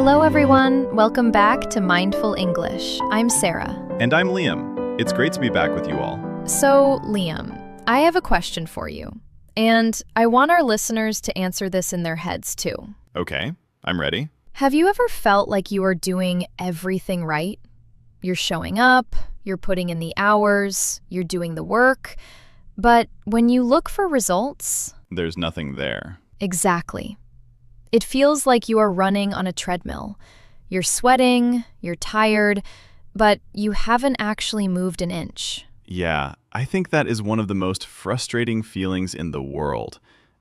Hello, everyone. Welcome back to Mindful English. I'm Sarah. And I'm Liam. It's great to be back with you all. So, Liam, I have a question for you, and I want our listeners to answer this in their heads, too. Okay, I'm ready. Have you ever felt like you are doing everything right? You're showing up, you're putting in the hours, you're doing the work, but when you look for results... There's nothing there. Exactly. It feels like you are running on a treadmill. You're sweating, you're tired, but you haven't actually moved an inch. Yeah, I think that is one of the most frustrating feelings in the world,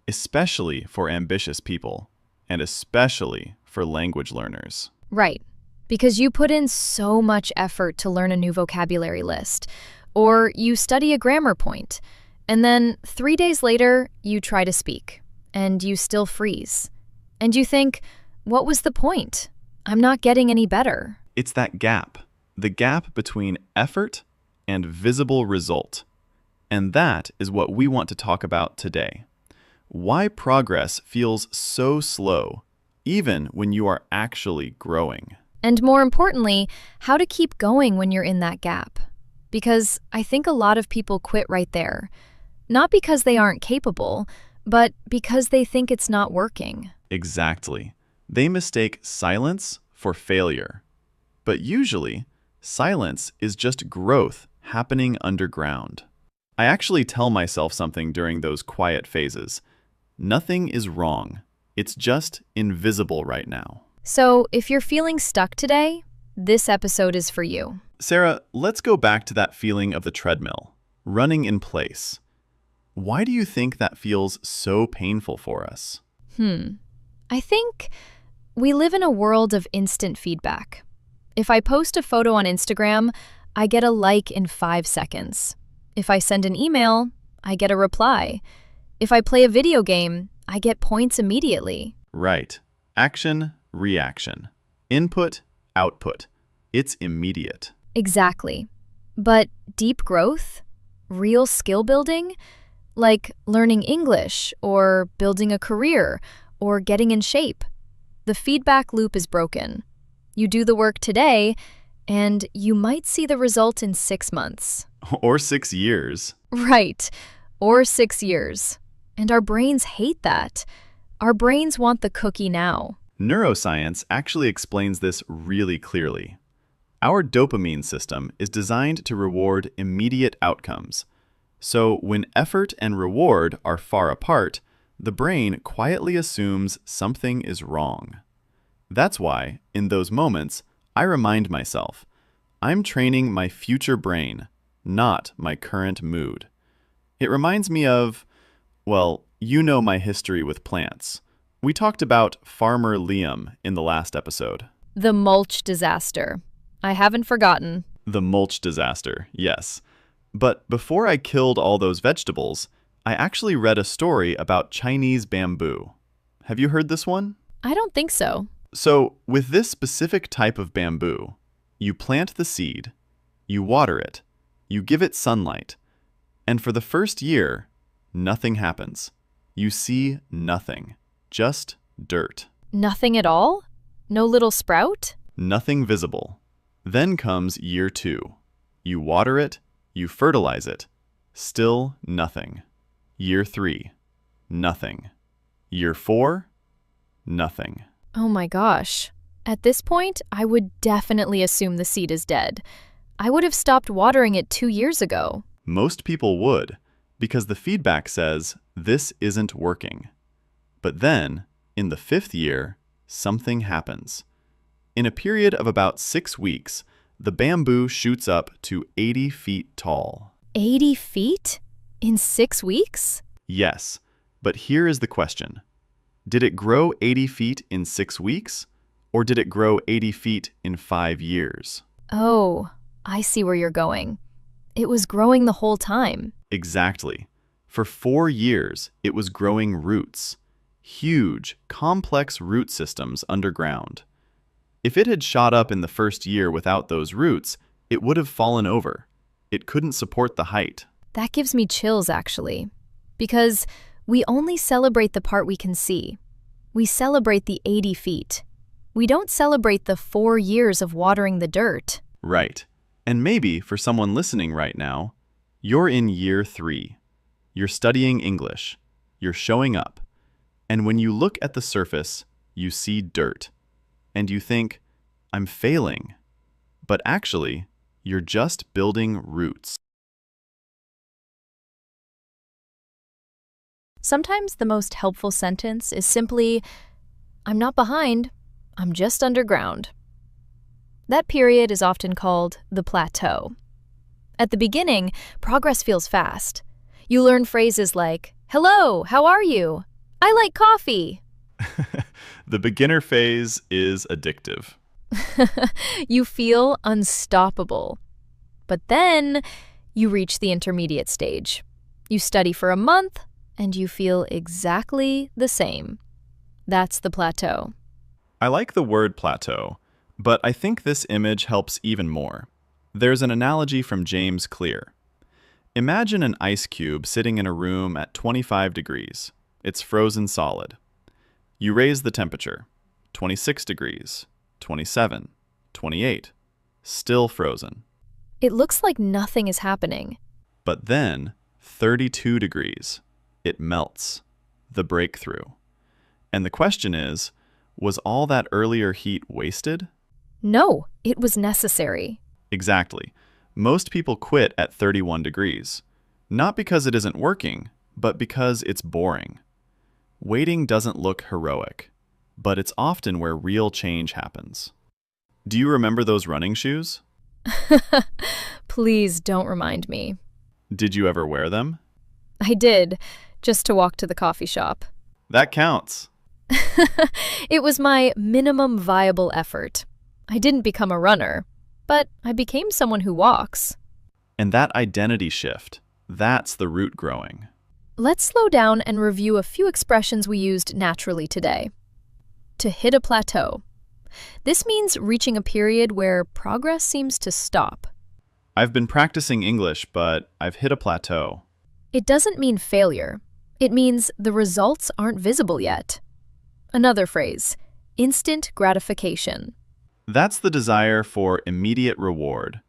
especially for ambitious people, and especially for language learners. Right, because you put in so much effort to learn a new vocabulary list, or you study a grammar point, and then 3 days later, you try to speak, and you still freeze. And you think, what was the point? I'm not getting any better. It's that gap, the gap between effort and visible result. And that is what we want to talk about today. Why progress feels so slow, even when you are actually growing. And more importantly, how to keep going when you're in that gap. Because I think a lot of people quit right there. Not because they aren't capable, but because they think it's not working. Exactly. They mistake silence for failure. But usually, silence is just growth happening underground. I actually tell myself something during those quiet phases. Nothing is wrong. It's just invisible right now. So if you're feeling stuck today, this episode is for you. Sarah, let's go back to that feeling of the treadmill, running in place. Why do you think that feels so painful for us? I think we live in a world of instant feedback. If I post a photo on Instagram, I get a like in 5 seconds. If I send an email, I get a reply. If I play a video game, I get points immediately. Right. Action, reaction. Input, output. It's immediate. Exactly. But deep growth, real skill building, like learning English or building a career or getting in shape, the feedback loop is broken. You do the work today, and you might see the result in 6 months. Or 6 years. Right. Or 6 years. And our brains hate that. Our brains want the cookie now. Neuroscience actually explains this really clearly. Our dopamine system is designed to reward immediate outcomes. So when effort and reward are far apart, the brain quietly assumes something is wrong. That's why, in those moments, I remind myself, I'm training my future brain, not my current mood. It reminds me of, well, you know my history with plants. We talked about Farmer Liam in the last episode. The mulch disaster. I haven't forgotten. The mulch disaster, yes. But before I killed all those vegetables, I actually read a story about Chinese bamboo. Have you heard this one? I don't think so. So, with this specific type of bamboo, you plant the seed, you water it, you give it sunlight, and for the first year, nothing happens. You see nothing, just dirt. Nothing at all? No little sprout? Nothing visible. Then comes year 2. You water it, you fertilize it, still nothing. Year 3, nothing. Year 4, nothing. Oh my gosh. At this point, I would definitely assume the seed is dead. I would have stopped watering it 2 years ago. Most people would, because the feedback says, this isn't working. But then, in the 5th year, something happens. In a period of about 6 weeks, the bamboo shoots up to 80 feet tall. 80 feet? In 6 weeks? Yes, but here is the question. Did it grow 80 feet in 6 weeks, or did it grow 80 feet in 5 years? Oh, I see where you're going. It was growing the whole time. Exactly. For 4 years, it was growing roots. Huge, complex root systems underground. If it had shot up in the first year without those roots, it would have fallen over. It couldn't support the height. That gives me chills, actually. Because we only celebrate the part we can see. We celebrate the 80 feet. We don't celebrate the 4 years of watering the dirt. Right. And maybe for someone listening right now, you're in year 3. You're studying English. You're showing up. And when you look at the surface, you see dirt. And you think, I'm failing. But actually, you're just building roots. Sometimes the most helpful sentence is simply, I'm not behind, I'm just underground. That period is often called the plateau. At the beginning, progress feels fast. You learn phrases like, hello, how are you? I like coffee. The beginner phase is addictive. You feel unstoppable. But then you reach the intermediate stage. You study for a month, and you feel exactly the same. That's the plateau. I like the word plateau, but I think this image helps even more. There's an analogy from James Clear. Imagine an ice cube sitting in a room at 25 degrees. It's frozen solid. You raise the temperature. 26 degrees, 27, 28. Still frozen. It looks like nothing is happening. But then, 32 degrees. It melts. The breakthrough. And the question is, was all that earlier heat wasted? No, it was necessary. Exactly. Most people quit at 31 degrees. Not because it isn't working, but because it's boring. Waiting doesn't look heroic, but it's often where real change happens. Do you remember those running shoes? Please don't remind me. Did you ever wear them? I did, just to walk to the coffee shop. That counts. It was my minimum viable effort. I didn't become a runner, but I became someone who walks. And that identity shift, that's the root growing. Let's slow down and review a few expressions we used naturally today. To hit a plateau. This means reaching a period where progress seems to stop. I've been practicing English, but I've hit a plateau. It doesn't mean failure. It means the results aren't visible yet. Another phrase, instant gratification. That's the desire for immediate reward.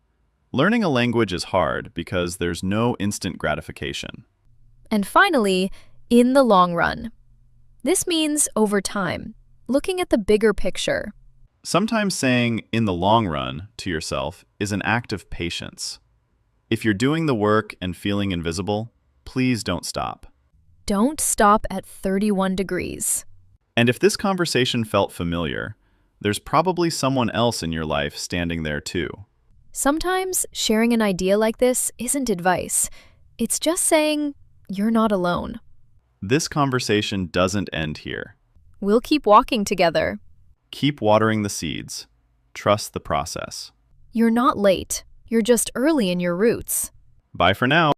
Learning a language is hard because there's no instant gratification. And finally, in the long run. This means over time, looking at the bigger picture. Sometimes saying in the long run to yourself is an act of patience. If you're doing the work and feeling invisible, please don't stop. Don't stop at 31 degrees. And if this conversation felt familiar, there's probably someone else in your life standing there too. Sometimes sharing an idea like this isn't advice. It's just saying, you're not alone. This conversation doesn't end here. We'll keep walking together. Keep watering the seeds. Trust the process. You're not late. You're just early in your roots. Bye for now.